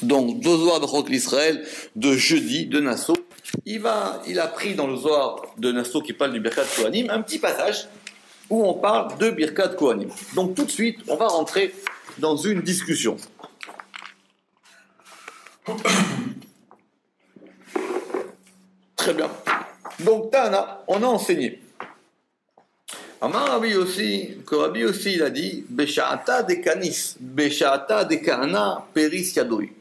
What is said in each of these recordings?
Donc, deux Zohar de Chok l'Israël de jeudi, de Nassau. Il a pris dans le Zohar de Nassau qui parle du Birkat Kohanim un petit passage où on parle de Birkat Kohanim. Donc, tout de suite, on va rentrer dans une discussion. Très bien. Donc, Tana, on a enseigné. Amar Rabbi aussi, que Rabbi aussi il a dit Besha'ata de Kanis, Besha'ata de Kahana, Peris Yadoui.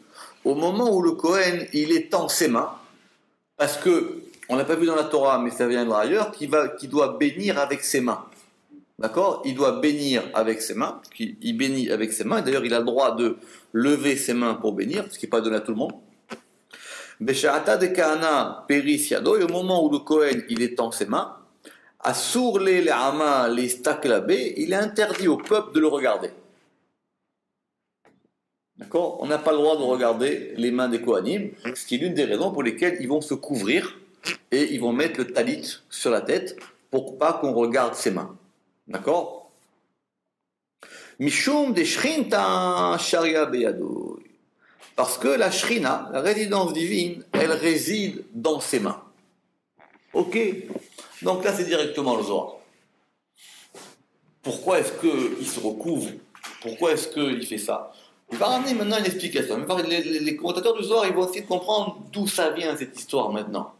Au moment où le Kohen il étend ses mains, parce que on n'a pas vu dans la Torah, mais ça viendra ailleurs, qui doit bénir avec ses mains. D'accord? Il doit bénir avec ses mains, il bénit avec ses mains. D'ailleurs, il a le droit de lever ses mains pour bénir, ce qui n'est pas donné à tout le monde. Besha'ata de Kahana, Peris Yadoui. Au moment où le Kohen il étend ses mains. Assour les Hama, les Staklabé, il est interdit au peuple de le regarder. D'accord? On n'a pas le droit de regarder les mains des Kohanim, ce qui est l'une des raisons pour lesquelles ils vont se couvrir et ils vont mettre le talit sur la tête pour pas qu'on regarde ses mains. D'accord? Mishum de Shrinta Sharia Beyado. Parce que la Shrina, la résidence divine, elle réside dans ses mains. Ok? Donc là, c'est directement le Zohar. Pourquoi est-ce qu'il se recouvre? Pourquoi est-ce qu'il fait ça? Il va ramener maintenant une explication. Les commentateurs du Zohar, ils vont essayer de comprendre d'où ça vient cette histoire maintenant.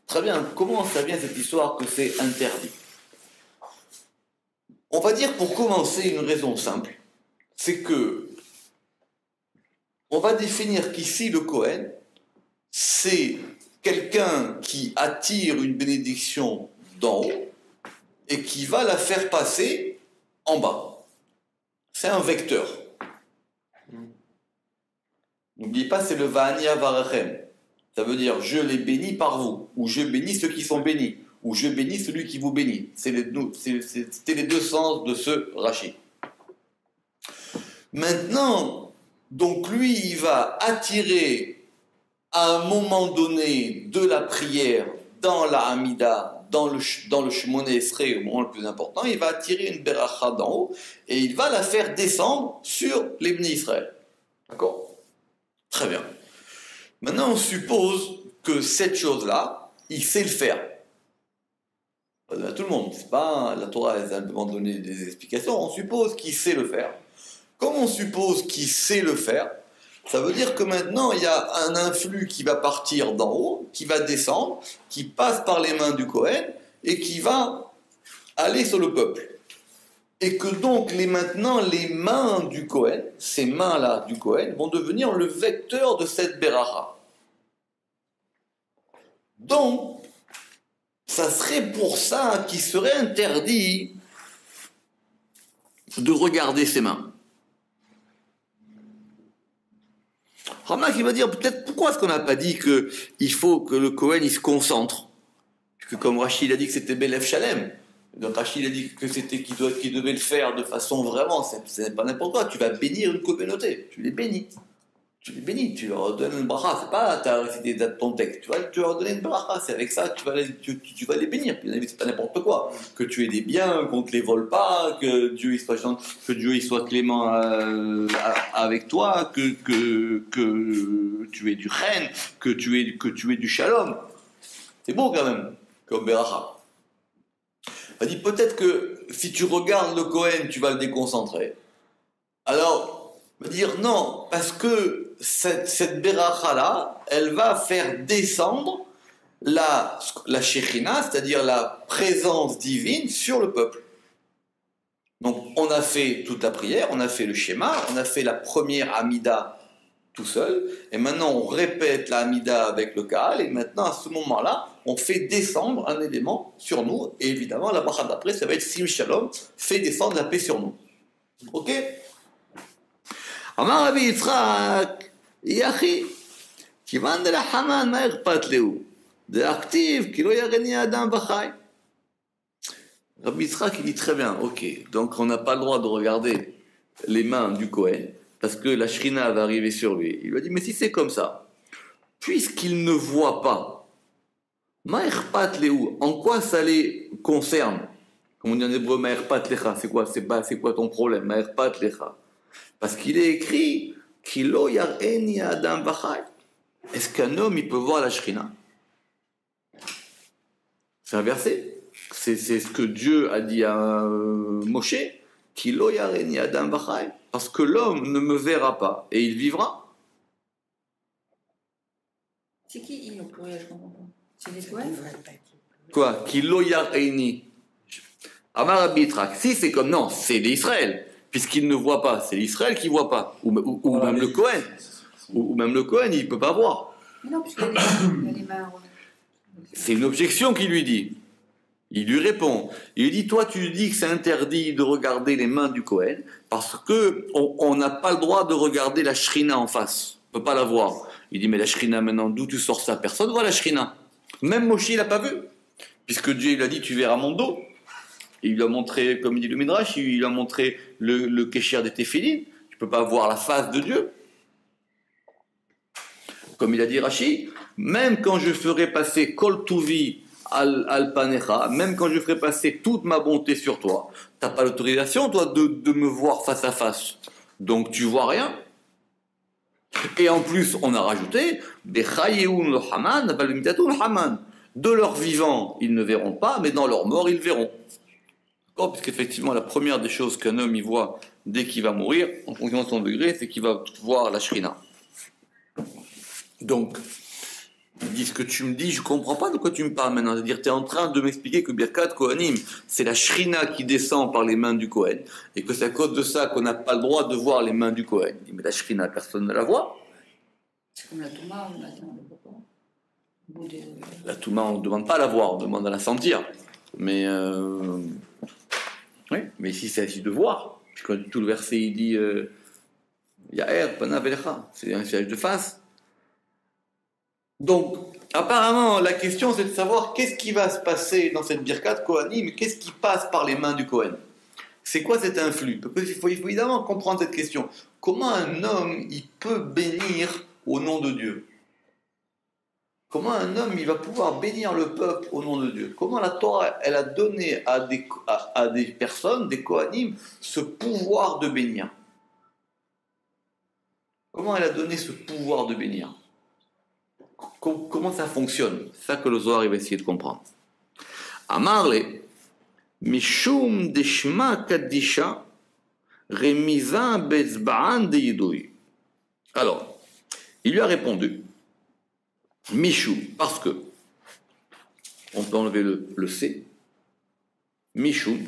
Très bien, comment ça vient cette histoire que c'est interdit? On va dire pour commencer une raison simple, c'est que on va définir qu'ici le Kohen, c'est quelqu'un qui attire une bénédiction d'en haut et qui va la faire passer en bas. C'est un vecteur. N'oubliez pas, c'est le Va'ani Avarachem. Ça veut dire je les bénis par vous, ou je bénis ceux qui sont bénis, ou je bénis celui qui vous bénit. C'était les deux sens de ce Rashi. Maintenant, donc lui, il va attirer à un moment donné de la prière dans la Hamida, dans le Shemoneh Esrei, au moment le plus important, il va attirer une beracha d'en haut et il va la faire descendre sur les Bnei Israël. D'accord? Très bien. Maintenant, on suppose que cette chose-là, il sait le faire. Pas à tout le monde, c'est pas la Torah, elle a donné des explications. On suppose qu'il sait le faire. Comme on suppose qu'il sait le faire, ça veut dire que maintenant, il y a un influx qui va partir d'en haut, qui va descendre, qui passe par les mains du Kohen et qui va aller sur le peuple. Et que donc, maintenant, les mains du Kohen, ces mains-là du Kohen, vont devenir le vecteur de cette beracha. Donc, ça serait pour ça qu'il serait interdit de regarder ses mains. Ramak, il va dire peut-être pourquoi est-ce qu'on n'a pas dit qu'il faut que le Kohen il se concentre? Puisque comme Rachid a dit que c'était Belef Shalem, donc Rachid a dit que c'était qu'il devait le faire de façon vraiment, c'est pas n'importe quoi. Tu vas bénir une communauté, tu les bénis, tu leur donnes une bracha, c'est pas t'as récité ton texte, tu vas leur donner une bracha, c'est avec ça tu vas les bénir. C'est pas n'importe quoi. Que tu aies des biens, qu'on te les vole pas, que Dieu il soit gentil, que Dieu il soit clément avec toi, que tu aies du chen, que tu aies du shalom. C'est beau quand même, comme beracha. On dit peut-être que si tu regardes le Kohen, tu vas le déconcentrer. Alors, on va dire non, parce que cette beracha-là, elle va faire descendre la Shekhinah, c'est-à-dire la présence divine sur le peuple. Donc, on a fait toute la prière, on a fait le schéma, on a fait la première Hamida tout seul, et maintenant on répète la Hamida avec le Kahal, et maintenant à ce moment-là, on fait descendre un élément sur nous, et évidemment la bracha d'après, ça va être Sim Shalom, fait descendre la paix sur nous. Ok? Amar Rabbi Yitzchak, Yachi, Kivan de la Haman, ma irpat lehu, de active, kilo yareni adam bachai. Rabbi Yitzchak, il dit très bien, ok, donc on n'a pas le droit de regarder les mains du Kohen, parce que la Shrina va arriver sur lui. Il lui a dit, mais si c'est comme ça, puisqu'il ne voit pas, Ma'erpat lehu, en quoi ça les concerne? Comme on dit en hébreu, Ma'erpat lecha, c'est quoi ton problème? Ma'erpat lecha. Parce qu'il est écrit Ki lo yar'eni adam v'chai. Est-ce qu'un homme, il peut voir la Shrina? C'est un verset. C'est ce que Dieu a dit à Moshe. Ki lo yar'eni adam v'chai. Parce que l'homme ne me verra pas et il vivra. C'est qui il au pluriel? C'est les Kohen? Quoi? Ki lo yar'eni. Amar Abitrak. Si c'est comme non, c'est l'Israël. Puisqu'il ne voit pas, c'est l'Israël qui ne voit pas. Ou même le Kohen. Ou même le Kohen, il ne peut pas voir. Mais non, puisqu'il y a les mains. C'est une objection qu'il lui dit. Il lui répond. Il lui dit, toi tu dis que c'est interdit de regarder les mains du Kohen parce qu'on n'a pas le droit de regarder la Shrina en face. On ne peut pas la voir. Il dit, mais la Shrina maintenant, d'où tu sors ça? Personne ne voit la Shrina. Même Moshe, il l'a pas vu. Puisque Dieu il a dit, tu verras mon dos. Et il lui a montré, comme il dit le Midrash, il lui a montré le Kesher des Téphilines. Tu ne peux pas voir la face de Dieu. Comme il a dit Rashi, même quand je ferai passer Kol Tuvi al Panecha, même quand je ferai passer toute ma bonté sur toi, tu n'as pas l'autorisation, toi, de me voir face à face. Donc tu vois rien. Et en plus, on a rajouté, de leur vivant, ils ne verront pas, mais dans leur mort, ils verront. Puisqu'effectivement, la première des choses qu'un homme y voit dès qu'il va mourir, en fonction de son degré, c'est qu'il va voir la Shrina. Donc, il dit ce que tu me dis, je ne comprends pas de quoi tu me parles maintenant. C'est-à-dire, tu es en train de m'expliquer que Birkat Kohanim, c'est la Shrina qui descend par les mains du Kohen, et que c'est à cause de ça qu'on n'a pas le droit de voir les mains du Kohen. Il dit, mais la Shrina, personne ne la voit. C'est comme la Touma, on attend le papa. La Touma, on ne demande pas à la voir, on demande à la sentir. Mais, oui, mais ici, c'est ainsi de voir. Puisque tout le verset, il dit Ya'er, Pana Velecha, c'est un siège de face. Donc, apparemment, la question, c'est de savoir qu'est-ce qui va se passer dans cette Birkat Kohanim, qu'est-ce qui passe par les mains du Kohen. C'est quoi cet influx? Il faut évidemment comprendre cette question. Comment un homme, il peut bénir au nom de Dieu? Comment un homme, il va pouvoir bénir le peuple au nom de Dieu? Comment la Torah, elle a donné à des personnes, des Kohanim, ce pouvoir de bénir? Comment elle a donné ce pouvoir de bénir? Comment ça fonctionne? C'est ça que le Zohar va essayer de comprendre. Amarle, Mishum deshma kaddisha, remiza bezba'an de yidoui. Alors, il lui a répondu, Mishum, parce que, on peut enlever le C, Mishum,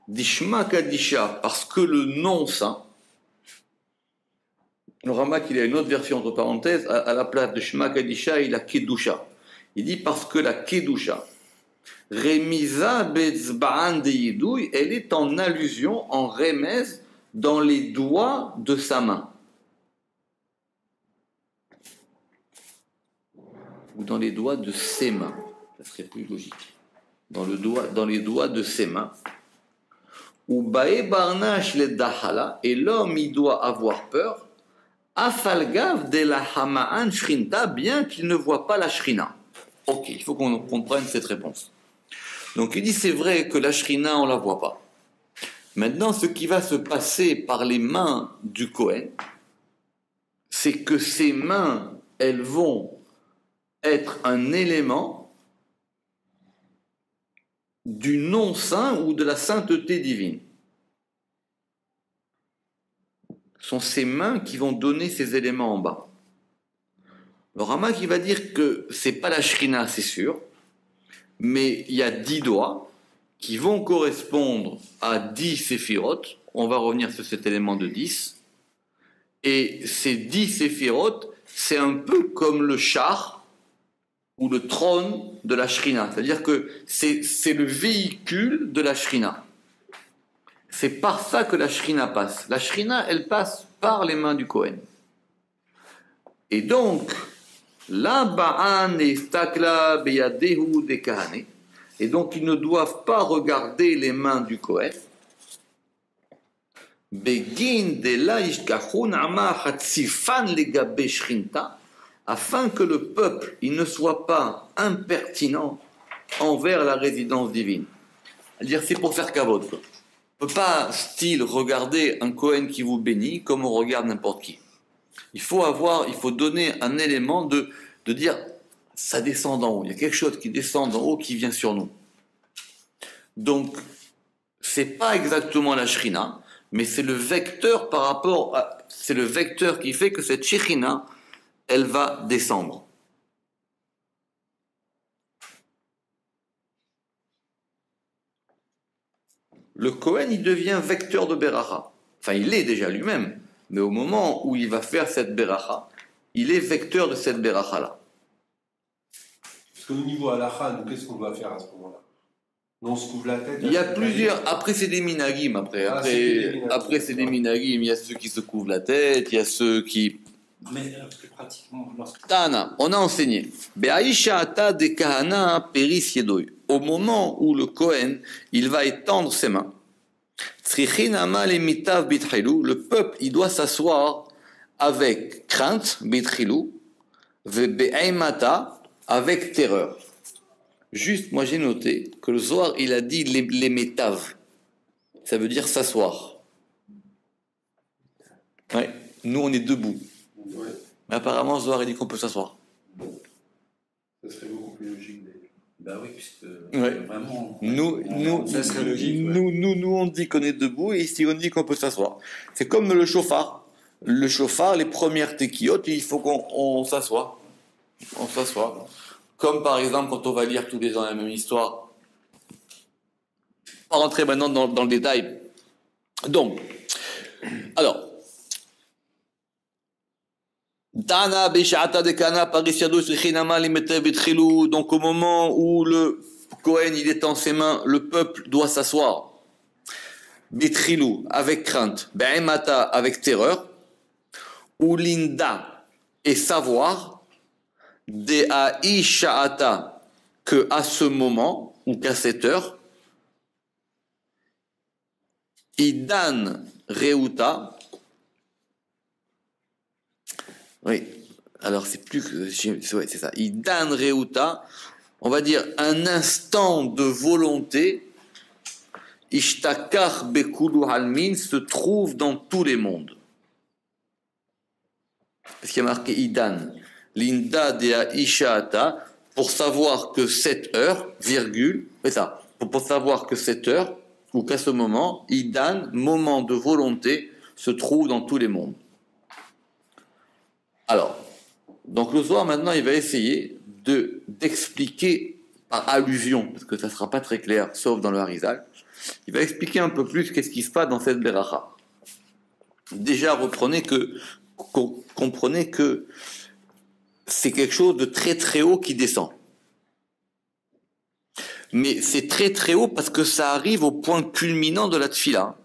dishma kaddisha, parce que le nom saint, le Ramak, il a une autre version entre parenthèses, à la place de Shema Kadisha, il a Kedusha. Il dit parce que la Kedusha, Remiza Betzba'an de Yidouy, elle est en allusion, en remez, dans les doigts de sa main. Ou dans les doigts de ses mains. Ça serait plus logique. Dans les doigts de ses mains. Ou Bae Barnash le Dahala, et l'homme, il doit avoir peur. Afalgav de la Hama'an Shrinta, bien qu'il ne voit pas la Shrina. Ok, il faut qu'on comprenne cette réponse. Donc il dit c'est vrai que la Shrina on la voit pas. Maintenant ce qui va se passer par les mains du Kohen, c'est que ces mains, elles vont être un élément du non saint ou de la sainteté divine. Ce sont ces mains qui vont donner ces éléments en bas. Le Rama qui va dire que c'est pas la Shrina, c'est sûr, mais il y a 10 doigts qui vont correspondre à 10 séphirotes. On va revenir sur cet élément de 10. Et ces 10 séphirotes, c'est un peu comme le char ou le trône de la Shrina. C'est-à-dire que c'est le véhicule de la Shrina. C'est par ça que la Shrina passe. La Shrina, elle passe par les mains du Kohen. Et donc, la ba'an et stakla beyadehu de kahane. Et donc, ils ne doivent pas regarder les mains du Kohen. Begin de la ishkachun ama hatzifan legabe shrinta, afin que le peuple, il ne soit pas impertinent envers la résidence divine. C'est-à-dire, c'est pour faire kavod, quoi. On ne peut pas, style, regarder un Kohen qui vous bénit comme on regarde n'importe qui. Il faut donner un élément de dire ça descend d'en haut. Il y a quelque chose qui descend d'en haut qui vient sur nous. Donc, c'est pas exactement la Shrina, mais c'est le vecteur c'est le vecteur qui fait que cette Shrina, elle va descendre. Le Kohen, il devient vecteur de Beracha. Enfin, il est déjà lui-même, mais au moment où il va faire cette Beracha, il est vecteur de cette Beracha-là. Parce qu'au niveau halakha, nous, qu'est-ce qu'on doit faire à ce moment-là? Non, on se couvre la tête. Il y a plusieurs. Après, c'est des minagim. Après, c'est des minagim. Il y a ceux qui se couvrent la tête, il y a ceux qui. Mais plus pratiquement, Tana, on a enseigné. Be'aisha'ata de kahana peris yedoy. Au moment où le Kohen, il va étendre ses mains. Tzrichinama le mitav bitchilou. Le peuple, il doit s'asseoir avec crainte, bitchilou, ve'be'aimata, avec terreur. Juste, moi j'ai noté que le Zohar, il a dit les métaves. Ça veut dire s'asseoir. Ouais. Nous, on est debout. Ouais. Mais apparemment, le Zohar, il dit qu'on peut s'asseoir. Ça serait beaucoup plus logique. bah oui, puisque vraiment. Ça serait logique. Nous, on dit qu'on est debout et ici, on dit qu'on peut s'asseoir. C'est comme le chauffard. Le chauffard, les premières tequiotes, il faut qu'on s'assoie. On s'assoit. Comme par exemple, quand on va lire tous les ans la même histoire. On va rentrer maintenant dans le détail. Donc, alors. Dana Beshata de Kana Parisiado Srichinama Limete Betchilou. Donc, au moment où le Kohen il étend ses mains, le peuple doit s'asseoir. Betchilou, avec crainte. Be'emata, avec terreur. Ou Linda, et savoir. De Aisha'ata, que à ce moment, ou qu'à cette heure, Idan Reuta, oui, alors c'est plus que, ouais, c'est ça, Idan Reuta, on va dire un instant de volonté, Ishtakar Bekulu Halmin se trouve dans tous les mondes. Parce qu'il y a marqué Idan. Linda de Isha'ata, pour savoir que cette heure, virgule, c'est ça, pour savoir que cette heure, ou qu'à ce moment, Idan, moment de volonté, se trouve dans tous les mondes. Alors, donc le Zohar maintenant, il va essayer d'expliquer par allusion, parce que ça ne sera pas très clair, sauf dans le Harizal, il va expliquer un peu plus qu'est-ce qui se passe dans cette Beracha. Déjà, comprenez que c'est quelque chose de très très haut qui descend. Mais c'est très très haut parce que ça arrive au point culminant de la tfila.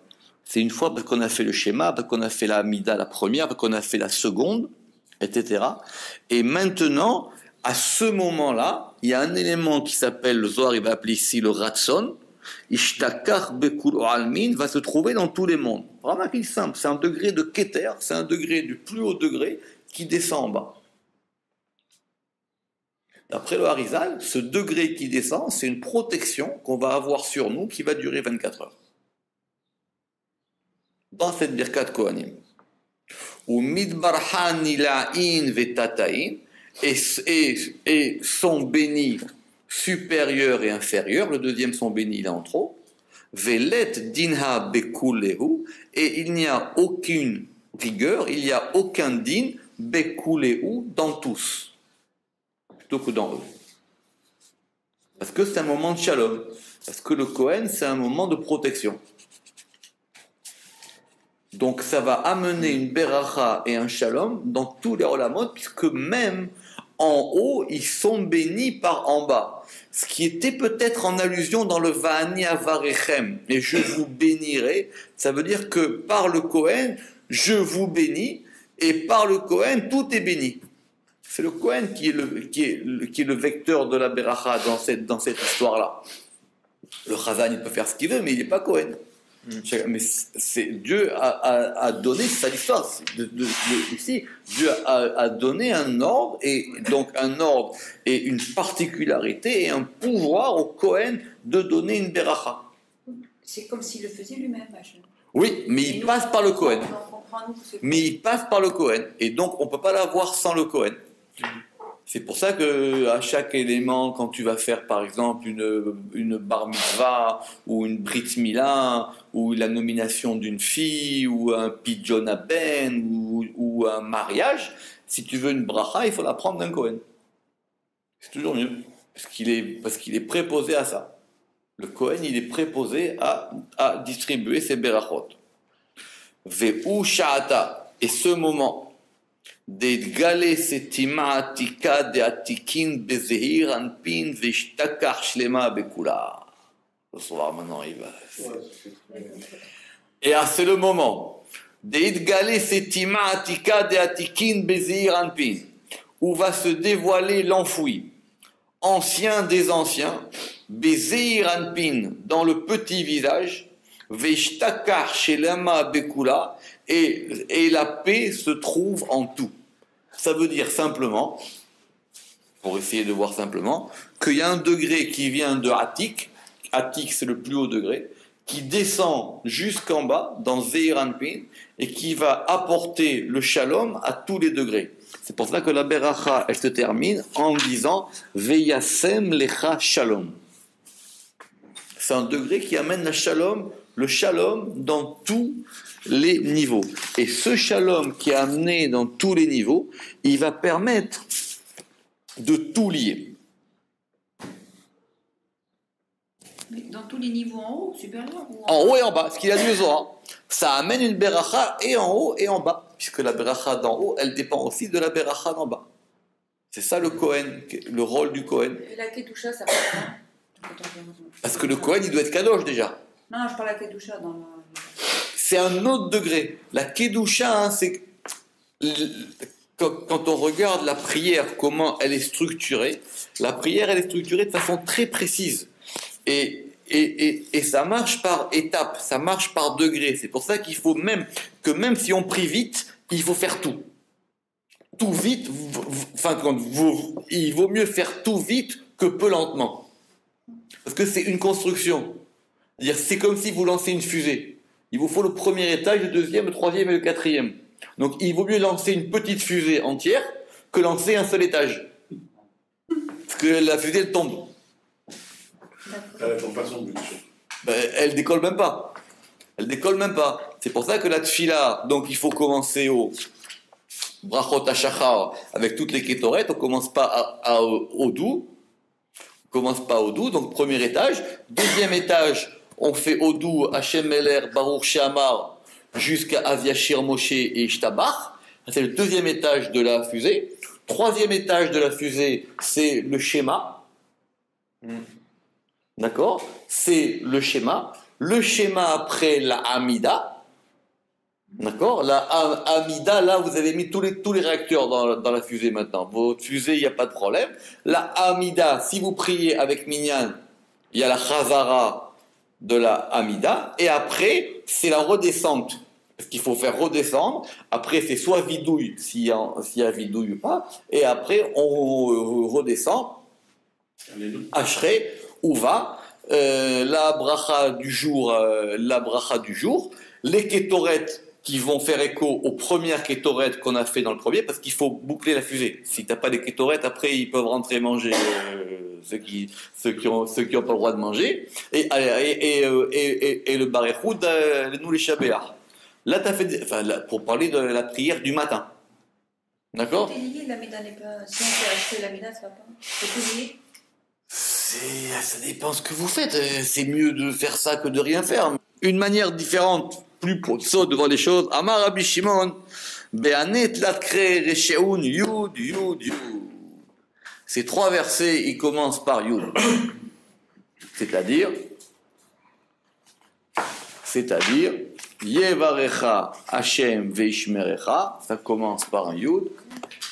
C'est une fois parce qu'on a fait le schéma, parce qu'on a fait la Amida la première, parce qu'on a fait la seconde, etc. Et maintenant, à ce moment-là, il y a un élément qui s'appelle, le Zohar, il va appeler ici le Ratson, Ishtakar Bekul Almin, va se trouver dans tous les mondes. Vraiment c'est simple, c'est un degré de Keter, c'est un degré du plus haut degré qui descend en bas. D'après le Harizal, ce degré qui descend, c'est une protection qu'on va avoir sur nous qui va durer 24 heures. Dans cette Birkat Kohanim. Ou Midbarhan Ila'in Vetataïn, et sont bénis supérieurs et inférieurs, le deuxième sont bénis, il est en trop. Velet Dinha Bekulehu, et il n'y a aucune rigueur, il n'y a aucun din Bekulehu dans tous. Plutôt que dans eux. Parce que c'est un moment de shalom. Parce que le Kohen, c'est un moment de protection. Donc ça va amener une beracha et un shalom dans tous les olamot, puisque même en haut, ils sont bénis par en bas. Ce qui était peut-être en allusion dans le Va'ani Avarechem, et je vous bénirai, ça veut dire que par le Kohen, je vous bénis, et par le Kohen, tout est béni. C'est le Kohen qui est le vecteur de la beracha dans cette histoire-là. Le Chazan, il peut faire ce qu'il veut, mais il n'est pas Kohen. Mais Dieu a donné, c'est ça l'histoire. Ici, Dieu a donné un ordre, et donc un ordre et une particularité et un pouvoir au Kohen de donner une beracha. C'est comme s'il le faisait lui-même, Hachem. Oui, mais il passe par le Kohen. prend à nous que c'est. Mais il passe par le Kohen. Et donc, on ne peut pas l'avoir sans le Kohen. C'est pour ça que à chaque élément, quand tu vas faire par exemple une bar mitzvah ou une brit mila ou la nomination d'une fille ou un pidjon ben ou un mariage, si tu veux une bracha, il faut la prendre d'un Kohen. C'est toujours mieux parce qu'il est préposé à ça. Le Kohen, il est préposé à distribuer ses berachot. Ve'u sha'ata, et ce moment d'Edgale setima atika de atikin bezehir anpin veshtakar shlema bekula. Le soir maintenant il va. Et c'est le moment d'Edgale setima atika de atikin bezehir anpin où va se dévoiler l'enfoui, ancien des anciens, bezehir anpin dans le petit visage, veshtakar shlema bekula. Et la paix se trouve en tout. Ça veut dire simplement, pour essayer de voir simplement, qu'il y a un degré qui vient de Atik, Atik c'est le plus haut degré, qui descend jusqu'en bas, dans Zeir Anpin, et qui va apporter le shalom à tous les degrés. C'est pour ça que la beracha, elle se termine en disant Veyasem lecha shalom. C'est un degré qui amène le shalom dans tous les niveaux. Et ce shalom qui est amené dans tous les niveaux, il va permettre de tout lier. Mais dans tous les niveaux en haut, supérieur ou En haut et en bas, ce qu'il y a du Zohar. Ça amène une beracha et en haut et en bas, puisque la beracha d'en haut, elle dépend aussi de la beracha d'en bas. C'est ça le Kohen, le rôle du Kohen. Et la Kedusha, ça passe Parce que le Kohen, il doit être kadosh déjà. Non, je parle de la Kedusha dans la... C'est un autre degré. La Kedusha, hein, c'est... Quand on regarde la prière, comment elle est structurée, la prière, elle est structurée de façon très précise. Et ça marche par étapes, ça marche par degrés. C'est pour ça qu'il faut même si on prie vite, il faut faire tout. Tout vite, il vaut mieux faire tout vite que peu lentement. Parce que c'est une construction. C'est-à-dire, c'est comme si vous lancez une fusée. Il vous faut le premier étage, le deuxième, le troisième et le quatrième. Donc il vaut mieux lancer une petite fusée entière que lancer un seul étage. Parce que la fusée, elle tombe. Elle tombe pas son but. Elle décolle même pas. Elle décolle même pas. C'est pour ça que la tfila, donc il faut commencer au brachot hashachar avec toutes les kétorettes. On commence pas au doux. On commence pas au doux, donc premier étage. Deuxième étage, on fait Odou, Hachem Meler, Baruch She'amar, jusqu'à Aviashir Moshe et Ishtabach. C'est le deuxième étage de la fusée. Troisième étage de la fusée, c'est le schéma. D'accord? C'est le schéma. Le schéma après la Amida. D'accord? La Amida, là, vous avez mis tous les réacteurs dans la fusée maintenant. Votre fusée, il n'y a pas de problème. La Amida, si vous priez avec Minyan, il y a la Chazara de la Amida, et après, c'est la redescente. Parce qu'il faut faire redescendre. Après, c'est soit vidouille, s'il y a vidouille ou pas. Et après, on redescend. Ashrei, Uva, la bracha du jour, les kétorettes qui vont faire écho aux premières kétorettes qu'on a fait dans le premier, parce qu'il faut boucler la fusée. Si t'as pas des kétorettes, après ils peuvent rentrer manger ceux qui ont pas le droit de manger. Et le barechoud, nous les chabéas. Là t'as fait, pour parler de la prière du matin. D'accord? C'est lié, l'Amida n'est pas... Si on fait acheter l'Amida, ça va pas. C'est tout lié. Ça dépend ce que vous faites. C'est mieux de faire ça que de rien faire. Une manière différente, plus saut devant les choses. Amar Rabbi Shimon, Be'anet latkre resheun yud yud yud. Ces trois versets, ils commencent par yud. C'est-à-dire, Yevarecha Hashem veishmerecha, ça commence par un yud.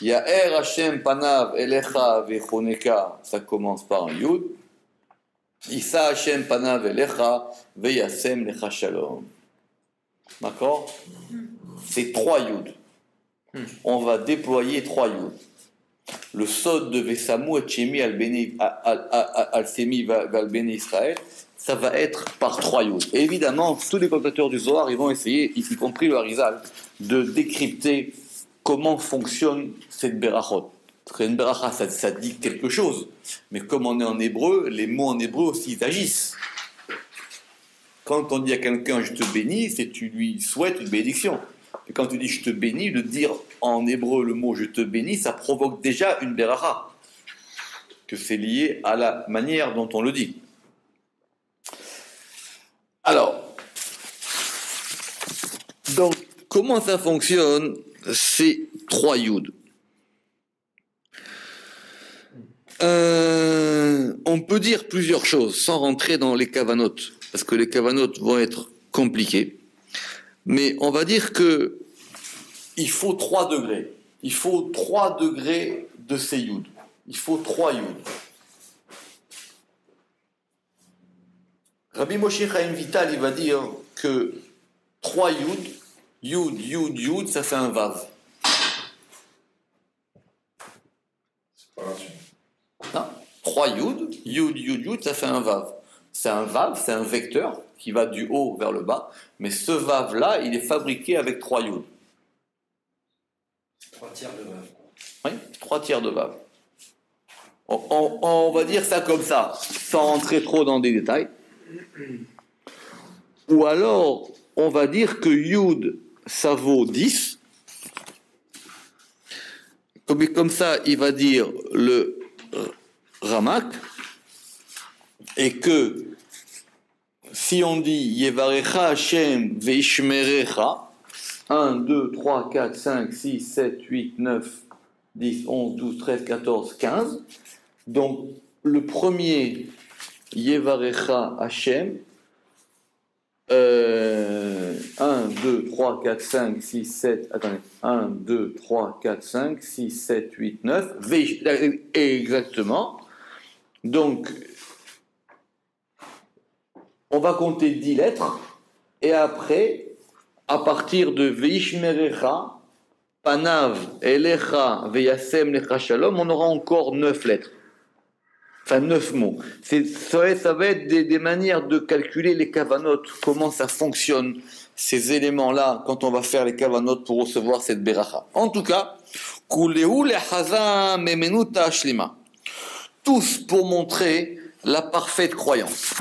Ya'er Hashem panav elecha vechoneka, ça commence par un yud. Issa Hashem panav elecha veyasem lecha shalom. D'accord? C'est trois yud. On va déployer trois yud. Le sod de Vesamu et Chemi al Semi val Bene Israël, ça va être par 3 yud. Et évidemment, tous les commentateurs du Zohar, ils vont essayer, y compris le Harizal, de décrypter comment fonctionne cette berachot. Parce qu'une beracha, ça dit quelque chose. Mais comme on est en hébreu, les mots en hébreu aussi, ils agissent. Quand on dit à quelqu'un « je te bénis », c'est tu lui souhaites une bénédiction. Et quand tu dis « je te bénis », de dire en hébreu le mot « je te bénis », ça provoque déjà une beracha. Que c'est lié à la manière dont on le dit. Alors, donc, comment ça fonctionne, ces 3 yud? On peut dire plusieurs choses sans rentrer dans les kavanotes, parce que les kavanotes vont être compliqués. Mais on va dire que il faut 3 degrés. Il faut 3 degrés de ces yud. Il faut 3 yud. Rabbi Moshe Chaim Vital, il va dire que 3 yud, ça fait un vav. Non, 3 yud, ça fait un vav. C'est un vav, c'est un vecteur qui va du haut vers le bas, mais ce vav-là, il est fabriqué avec 3 yud. 3 tiers de vav. Oui, 3 tiers de vav. On va dire ça comme ça, sans rentrer trop dans des détails. Ou alors, on va dire que yud, ça vaut 10. Comme ça, il va dire le Ramak, et que si on dit Yevarecha Hashem veishmerecha, 1, 2, 3, 4, 5, 6, 7, 8, 9, 10, 11, 12, 13, 14, 15, donc le premier Yevarecha Hashem, 1, 2, 3, 4, 5, 6, 7, attendez, 1, 2, 3, 4, 5, 6, 7, 8, 9, exactement. Donc, on va compter 10 lettres, et après, à partir de Veishmerecha, Panav, Elecha, Veyasem, Lecha Shalom, on aura encore 9 lettres. Enfin, 9 mots. Ça va être des manières de calculer les kavanotes, comment ça fonctionne, ces éléments-là, quand on va faire les kavanotes pour recevoir cette beracha. En tout cas, tous pour montrer la parfaite croyance.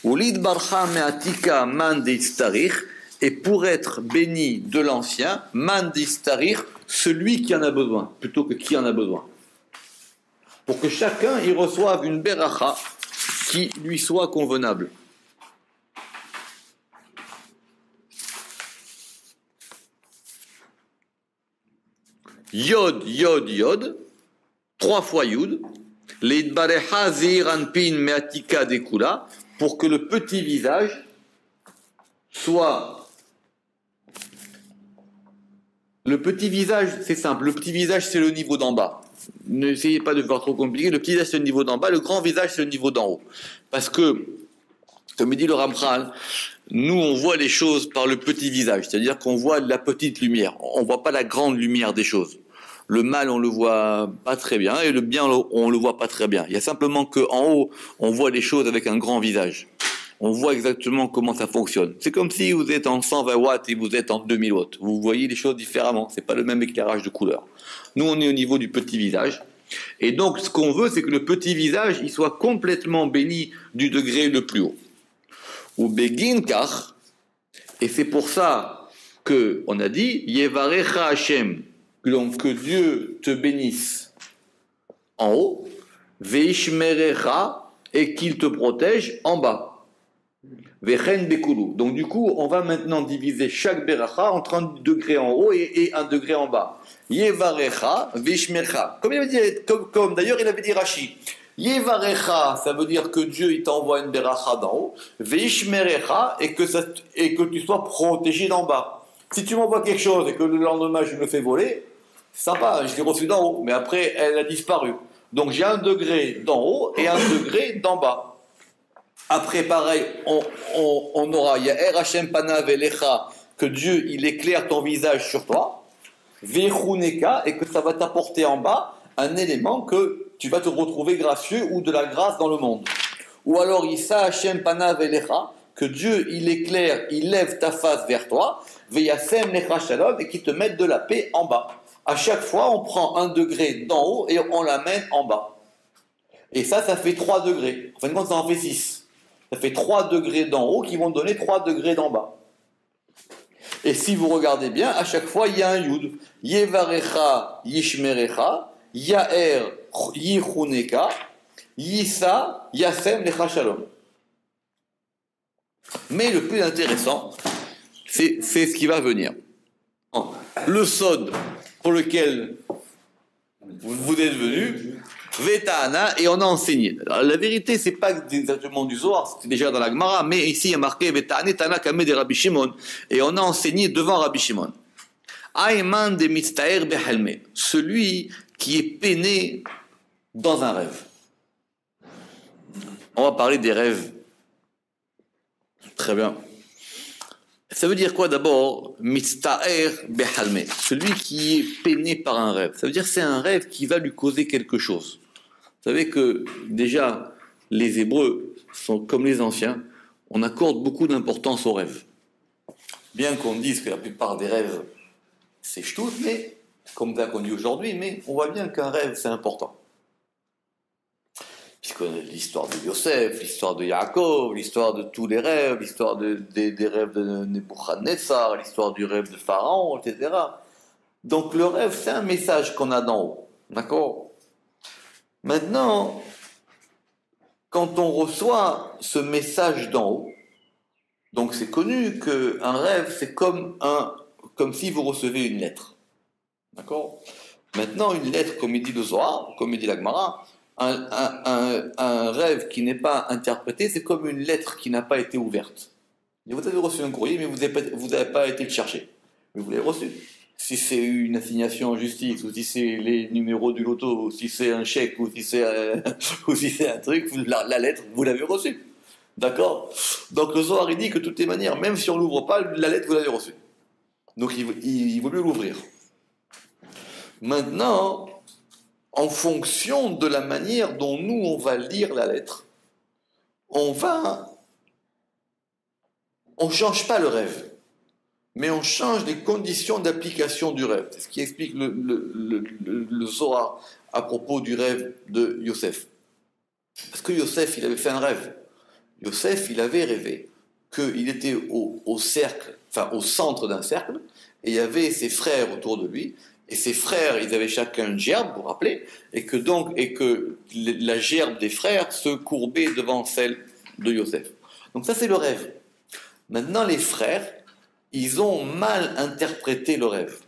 Et pour être béni de l'ancien, celui qui en a besoin, plutôt que qui en a besoin. Pour que chacun y reçoive une beracha qui lui soit convenable. Yod, yod, yod, 3 fois yud, leidbarecha zeir anpin meatika dekula, pour que le petit visage soit... Le petit visage, c'est simple, le petit visage c'est le niveau d'en bas. N'essayez pas de faire trop compliqué. Le petit visage, c'est le niveau d'en bas. Le grand visage, c'est le niveau d'en haut. Parce que, comme dit le Ramchal, nous, on voit les choses par le petit visage. C'est-à-dire qu'on voit la petite lumière. On ne voit pas la grande lumière des choses. Le mal, on le voit pas très bien. Et le bien, on le voit pas très bien. Il y a simplement qu'en haut, on voit les choses avec un grand visage. On voit exactement comment ça fonctionne. C'est comme si vous êtes en 120 watts et vous êtes en 2000 watts. Vous voyez les choses différemment. C'est pas le même éclairage de couleur. Nous, on est au niveau du petit visage. Et donc, ce qu'on veut, c'est que le petit visage, il soit complètement béni du degré le plus haut. Ou begin kach, et c'est pour ça que on a dit Yevarecha Hashem, donc que Dieu te bénisse en haut, Veishmerecha, et qu'il te protège en bas. Vechen bekulu. Donc du coup, on va maintenant diviser chaque beracha entre un degré en haut et un degré en bas. Yevarecha, Veishmerecha. Comme d'ailleurs il avait dit Rashi. Yevarecha, ça veut dire que Dieu il t'envoie une beracha d'en haut. Veishmerecha, et que tu sois protégé d'en bas. Si tu m'envoies quelque chose et que le lendemain je me fais voler, c'est sympa, je l'ai reçu d'en haut, mais après elle a disparu. Donc j'ai un degré d'en haut et un degré d'en bas. Après, pareil, on aura Ya'er Hashem Panav Elecha, que Dieu, il éclaire ton visage sur toi, Vechuneka, et que ça va t'apporter en bas un élément que tu vas te retrouver gracieux ou de la grâce dans le monde. Ou alors Issa Hashem Panav Elecha, que Dieu il éclaire, il lève ta face vers toi, Veyasem Lecha Shalom, et qui te mette de la paix en bas. À chaque fois, on prend un degré d'en haut et on l'amène en bas. Et ça fait 3 degrés. En fin de compte, ça en fait 6. Ça fait 3 degrés d'en haut qui vont donner 3 degrés d'en bas. Et si vous regardez bien, à chaque fois, il y a un Yud. Yevarecha Yishmerecha, Yaer Yichuneka, Yissa Yasem Lecha Shalom. Mais le plus intéressant, c'est ce qui va venir. Le sod pour lequel vous êtes venu, Vetana, et on a enseigné. Alors, la vérité, c'est pas exactement du Zohar, c'était déjà dans la Gemara, mais ici il y a marqué Vetana, Tana Kame de Rabbi Shimon, et on a enseigné devant Rabbi Shimon. Aïman de Mitztaer Behalme, celui qui est peiné dans un rêve. On va parler des rêves. Très bien. Ça veut dire quoi d'abord? Mitztaer behalme, celui qui est peiné par un rêve. Ça veut dire que c'est un rêve qui va lui causer quelque chose. Vous savez que déjà, les Hébreux sont comme les anciens, on accorde beaucoup d'importance aux rêves. Bien qu'on dise que la plupart des rêves, c'est ch'tout, mais comme ça qu'on dit aujourd'hui, mais on voit bien qu'un rêve, c'est important. Puisque l'histoire de Yosef, l'histoire de Yaakov, l'histoire de tous les rêves, l'histoire des rêves de Nebuchadnezzar, l'histoire du rêve de Pharaon, etc. Donc le rêve, c'est un message qu'on a d'en haut. D'accord? Maintenant, quand on reçoit ce message d'en haut, donc c'est connu qu'un rêve, c'est comme si vous recevez une lettre. D'accord? Maintenant, une lettre, comme il dit le Zohar, comme il dit la Gemara, un rêve qui n'est pas interprété, c'est comme une lettre qui n'a pas été ouverte. Et vous avez reçu un courrier, mais vous n'avez pas été le chercher. Mais vous l'avez reçu. Si c'est une assignation en justice, ou si c'est les numéros du loto, ou si c'est un chèque, ou si c'est un truc, la lettre, vous l'avez reçue. D'accord? Donc le Zohar, il dit que de toutes les manières, même si on ne l'ouvre pas, la lettre, vous l'avez reçue. Donc il vaut mieux l'ouvrir. Maintenant, en fonction de la manière dont nous, on va lire la lettre, on change pas le rêve, mais on change les conditions d'application du rêve. C'est ce qui explique le Zohar à propos du rêve de Yosef. Parce que Yosef, il avait fait un rêve. Yosef, il avait rêvé qu'il était au cercle, enfin au centre d'un cercle, et il y avait ses frères autour de lui. Et ses frères, ils avaient chacun une gerbe, vous vous rappelez, et que la gerbe des frères se courbait devant celle de Yosef. Donc ça, c'est le rêve. Maintenant, les frères, ils ont mal interprété le rêve.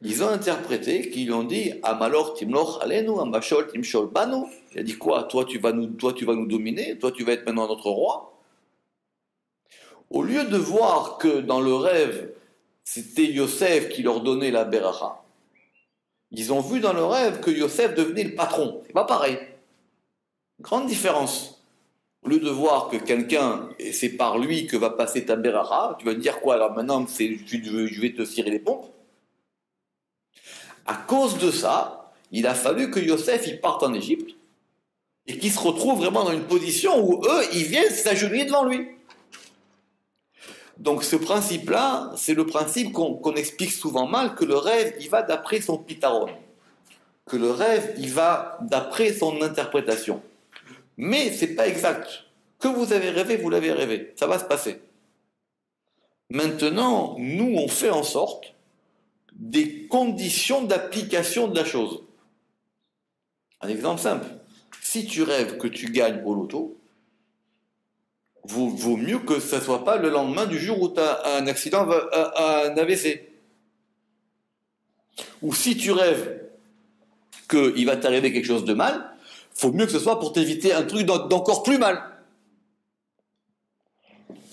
Ils ont interprété qu'ils ont dit « Amalor timloch alenu, ambashol timshol banu ». Il a dit quoi? Toi, tu vas nous dominer, toi, tu vas être maintenant notre roi. Au lieu de voir que dans le rêve, c'était Yosef qui leur donnait la beracha. Ils ont vu dans le rêve que Yosef devenait le patron. C'est pas pareil. Grande différence. Au lieu de voir que quelqu'un, et c'est par lui que va passer ta beracha, tu vas te dire quoi? Alors maintenant, je vais te cirer les pompes. À cause de ça, il a fallu que Yosef il parte en Égypte et qu'il se retrouve vraiment dans une position où eux, ils viennent s'agenouiller devant lui. Donc ce principe-là, c'est le principe qu'on explique souvent mal, que le rêve, il va d'après son pitaron. Que le rêve, il va d'après son interprétation. Mais c'est pas exact. Que vous avez rêvé, vous l'avez rêvé. Ça va se passer. Maintenant, nous, on fait en sorte des conditions d'application de la chose. Un exemple simple. Si tu rêves que tu gagnes au loto, vaut mieux que ça ne soit pas le lendemain du jour où tu as un accident, un AVC. Ou si tu rêves qu'il va t'arriver quelque chose de mal, faut mieux que ce soit pour t'éviter un truc d'encore plus mal.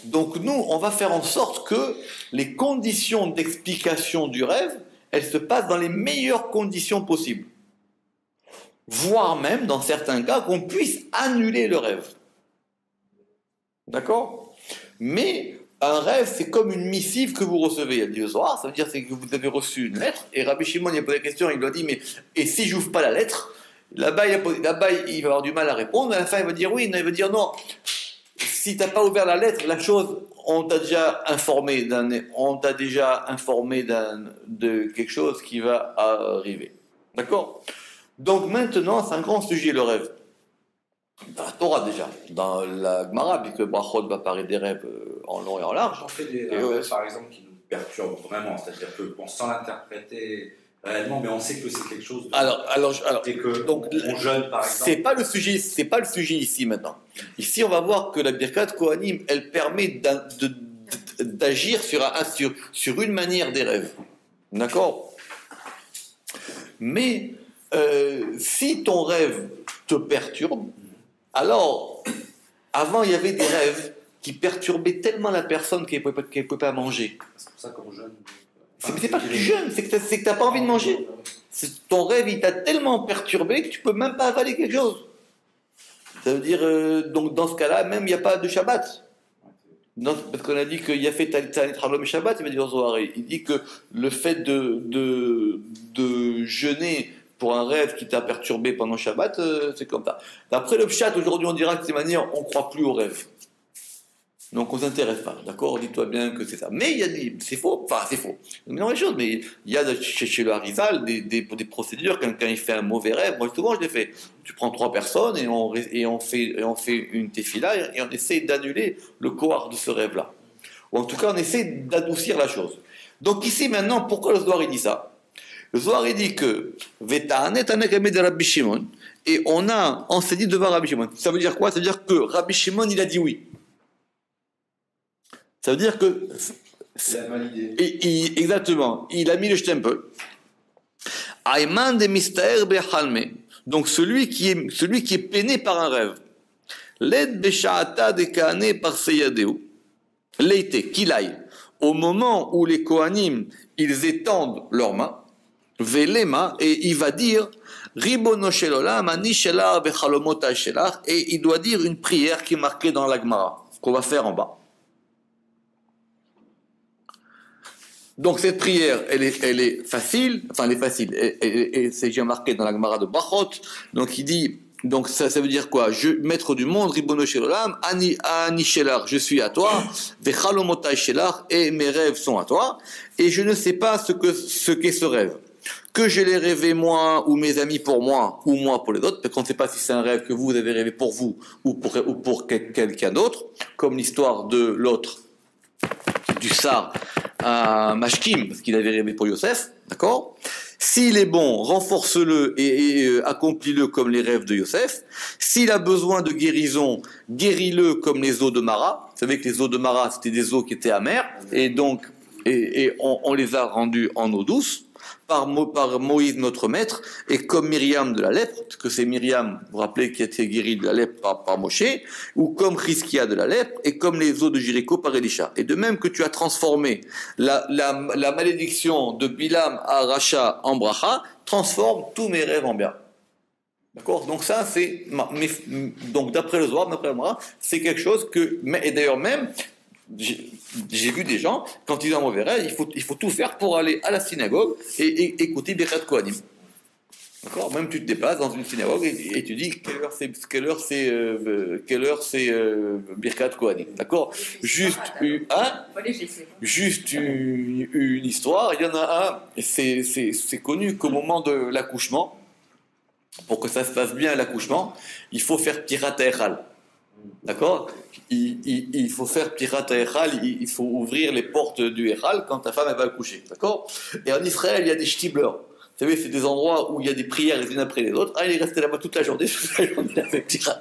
Donc nous, on va faire en sorte que les conditions d'explication du rêve, elles se passent dans les meilleures conditions possibles. Voire même, dans certains cas, qu'on puisse annuler le rêve. D'accord? Mais un rêve, c'est comme une missive que vous recevez. Il a dit le soir, ça veut dire que vous avez reçu une lettre, et Rabbi Shimon il a posé la question, il lui a dit, mais et si j'ouvre pas la lettre? Là-bas, il va avoir du mal à répondre, à la fin, il va dire oui, non, il va dire non. Si tu n'as pas ouvert la lettre, la chose, on t'a déjà informé de quelque chose qui va arriver. D'accord? Donc maintenant, c'est un grand sujet, le rêve. Dans la Torah déjà, dans la Gemara, puisque Brachot va parler des rêves en long et en large. On fait des rêves, par exemple, qui nous perturbent vraiment, c'est-à-dire qu'on sent l'interpréter réellement, mais on sait que c'est quelque chose de... Alors, et que donc, on jeûne, par exemple. c'est pas le sujet ici maintenant. Ici, on va voir que la Birkat Kohanim, elle permet d'agir sur une manière des rêves. D'accord? Mais si ton rêve te perturbe, alors, avant, il y avait des rêves qui perturbaient tellement la personne qu'elle ne pouvait pas manger. C'est pour ça qu'on jeûne. C'est pas que tu jeûnes, c'est que tu n'as pas envie de manger. Ton rêve, il t'a tellement perturbé que tu ne peux même pas avaler quelque chose. Ça veut dire, donc dans ce cas-là, même il n'y a pas de Shabbat. Non, parce qu'on a dit qu'il y a fait Talit Halom Shabbat, il va dire Zohar. Il dit que le fait de jeûner pour un rêve qui t'a perturbé pendant Shabbat, c'est comme ça. D'après le Pshat, aujourd'hui on dira que de cette manière, on ne croit plus au rêve. Donc on ne s'intéresse pas, d'accord? Dis-toi bien que c'est ça. Mais il y a c'est faux, enfin c'est faux. Non, les choses, mais il y a chez le Harizal des procédures, quand il fait un mauvais rêve, moi souvent je l'ai fait. Tu prends 3 personnes et on fait une tefila et on essaie d'annuler le kohar de ce rêve-là. Ou en tout cas on essaie d'adoucir la chose. Donc ici maintenant, pourquoi le Zohar il dit ça? Le Zohar il dit que Rabbi Shimon, et on s'est dit devant Rabbi Shimon. Ça veut dire quoi? Ça veut dire que Rabbi Shimon il a dit oui. Ça veut dire que Il a validé. exactement, il a mis le stempel. Ayman de Mistaer Behalme, donc celui qui est peiné par un rêve. Led Beshaata de Kahane par Seyadeu. Leite, qu'il aille. Au moment où les Kohanim, ils étendent leurs mains, Velema, et il va dire Ribono shel olam, ani shelar bechalomota shelar, et il doit dire une prière qui est marquée dans la Gemara, qu'on va faire en bas. Donc cette prière, elle est facile, et c'est déjà marqué dans la Gemara de Brachot. Donc il dit, donc ça veut dire quoi? Maître du monde, Ribono shel olam, ani shelar, je suis à toi, vechalomotai shelar, et mes rêves sont à toi, et je ne sais pas ce qu'est ce rêve. Que je l'ai rêvé moi, ou mes amis pour moi, ou moi pour les autres, parce qu'on ne sait pas si c'est un rêve que vous avez rêvé pour vous, ou pour quelqu'un d'autre, comme l'histoire de l'autre, du Sar à Mashkim, parce qu'il avait rêvé pour Yosef, d'accord? S'il est bon, renforce-le et accomplis-le comme les rêves de Yosef. S'il a besoin de guérison, guéris-le comme les eaux de Mara. Vous savez que les eaux de Mara, c'était des eaux qui étaient amères, et donc on les a rendues en eau douce, par Moïse notre maître, et comme Myriam de la lèpre, parce que c'est Myriam, vous vous rappelez, qui a été guérie de la lèpre par Moshe, ou comme Chizkia de la lèpre, et comme les eaux de Jéricho par Elisha. Et de même que tu as transformé la malédiction de Bilam à Racha en bracha, transforme tous mes rêves en bien. D'accord? Donc ça, donc d'après le Zohar, d'après le Mara, c'est quelque chose que, et d'ailleurs même, j'ai vu des gens, quand ils ont un mauvais rêve, il faut tout faire pour aller à la synagogue et écouter Birkat Kohanim. D'accord? Même tu te déplaces dans une synagogue et tu dis quelle heure c'est Birkat Kohanim. D'accord? Juste une histoire, il y en a un, c'est connu qu'au moment de l'accouchement, pour que ça se passe bien l'accouchement, il faut faire Pirat Echal. D'accord? Il faut faire Pirat Echal, il faut ouvrir les portes du Echal quand ta femme elle va accoucher. D'accord? Et en Israël, il y a des shtibler. Vous savez, c'est des endroits où il y a des prières les unes après les autres. Ah, il est resté là-bas toute la journée, il a fait Pirat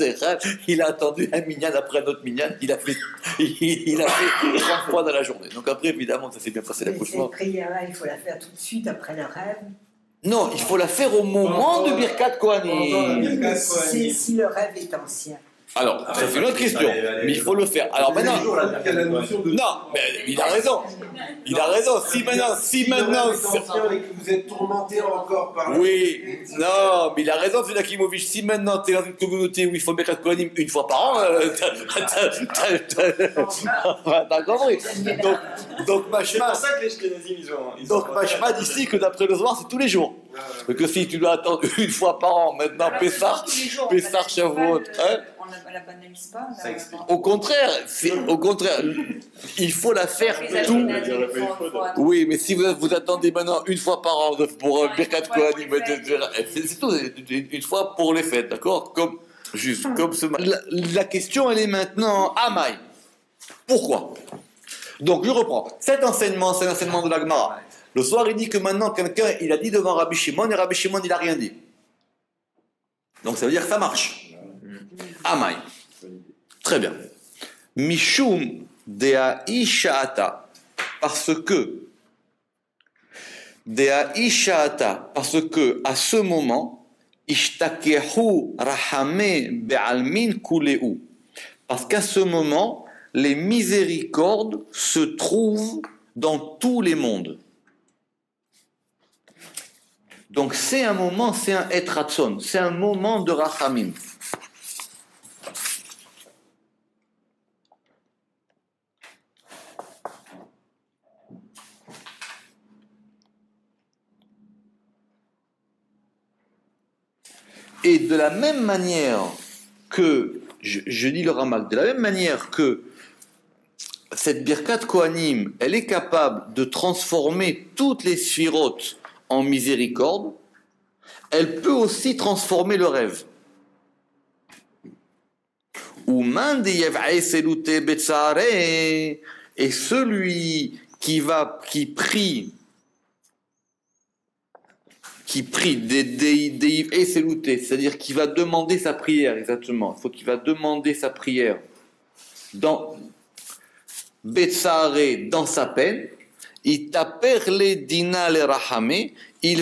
Echal, il a attendu un minyan après un autre minyan, il a fait 30 fois dans la journée. Donc après, évidemment, ça s'est bien passé l'accouchement. Cette prière-là, il faut la faire tout de suite après le rêve. Non, il faut la faire au moment de Birkat Kohanim. Si le rêve est ancien. Alors, ça c'est une autre question, mais il faut le faire. Alors maintenant, non, mais il a raison. Il a raison. Si maintenant, et que vous êtes tourmenté encore par. Oui, non, mais il a raison, Fida Kimovic. Si maintenant tu es dans une communauté où il faut Birkat Kohanim une fois par an, t'as compris. Donc Mashma, C'est pour ça que les Ashkenazim, ils ont Mashma d'ici que d'après le soir, c'est tous les jours. Parce que si tu dois attendre une fois par an, maintenant, Alors, Pessah, tous les jours, on Pessah, banalise Shavuot, pas hein? on la banalise pas. Ça explique. Au contraire, il faut la faire Les tout. Ashkénazes, il faut attendre. Oui, mais si vous attendez maintenant une fois par an pour Non, Birkat une fois pour les Kohanim, fêtes. c'est tout, une fois pour les fêtes, d'accord? Comme la question, elle est maintenant Amaï. Pourquoi? Donc, je reprends. Cet enseignement, c'est l'enseignement de la Gemara. Le soir, il dit que maintenant, quelqu'un, il a dit devant Rabbi Shimon, et Rabbi Shimon, il n'a rien dit. Donc, ça veut dire que ça marche. Amaï. Très bien. Mishum dea isha'ata. Parce que à ce moment, ishtakehu rahame be'almin kuleu. Parce qu'à ce moment, les miséricordes se trouvent dans tous les mondes. Donc c'est un moment, c'est un etratson, c'est un moment de rachamim. Et de la même manière que, je lis le Ramak, de la même manière que cette Birkat Kohanim, elle est capable de transformer toutes les sphirotes en miséricorde, elle peut aussi transformer le rêve. Et celui qui prie c'est-à-dire qui va demander sa prière, exactement. Il faut qu'il va demander sa prière dans Betsare, dans sa peine. Il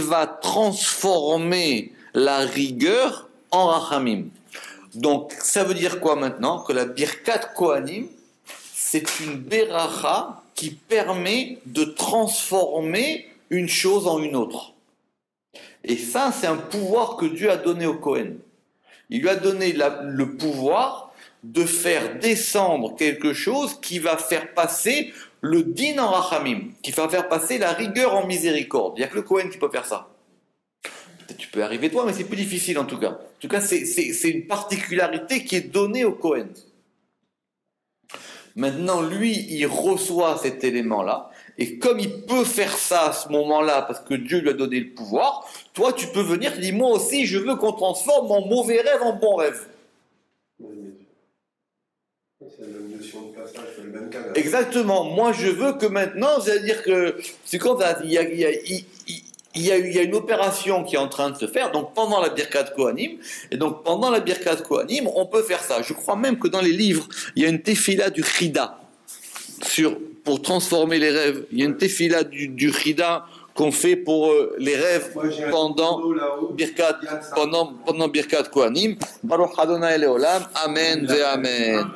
va transformer la rigueur en rachamim. Donc, ça veut dire quoi maintenant? Que la Birkat Kohanim, c'est une beracha qui permet de transformer une chose en une autre. Et ça, c'est un pouvoir que Dieu a donné au Kohen. Il lui a donné le pouvoir de faire descendre quelque chose qui va faire passer le din en rachamim, qui va faire passer la rigueur en miséricorde. Il n'y a que le Kohen qui peut faire ça. Peut-être tu peux arriver toi, mais c'est plus difficile en tout cas. En tout cas, c'est une particularité qui est donnée au Kohen. Maintenant, lui, il reçoit cet élément-là, et comme il peut faire ça à ce moment-là, parce que Dieu lui a donné le pouvoir, toi, tu peux venir, tu dis, moi aussi, je veux qu'on transforme mon mauvais rêve en bon rêve. C'est la même notion de passage, c'est le même cas. Exactement. Moi, je veux que maintenant, c'est-à-dire que, c'est quand il y a une opération qui est en train de se faire, donc pendant la Birkat Kohanim, et donc pendant la Birkat Kohanim, on peut faire ça. Je crois même que dans les livres, il y a une tefila du Chida, pour transformer les rêves. Il y a une tefila du Chida qu'on fait pour les rêves pendant Birkat Kohanim. Baruch Adonai Leolam. Amen ve Amen.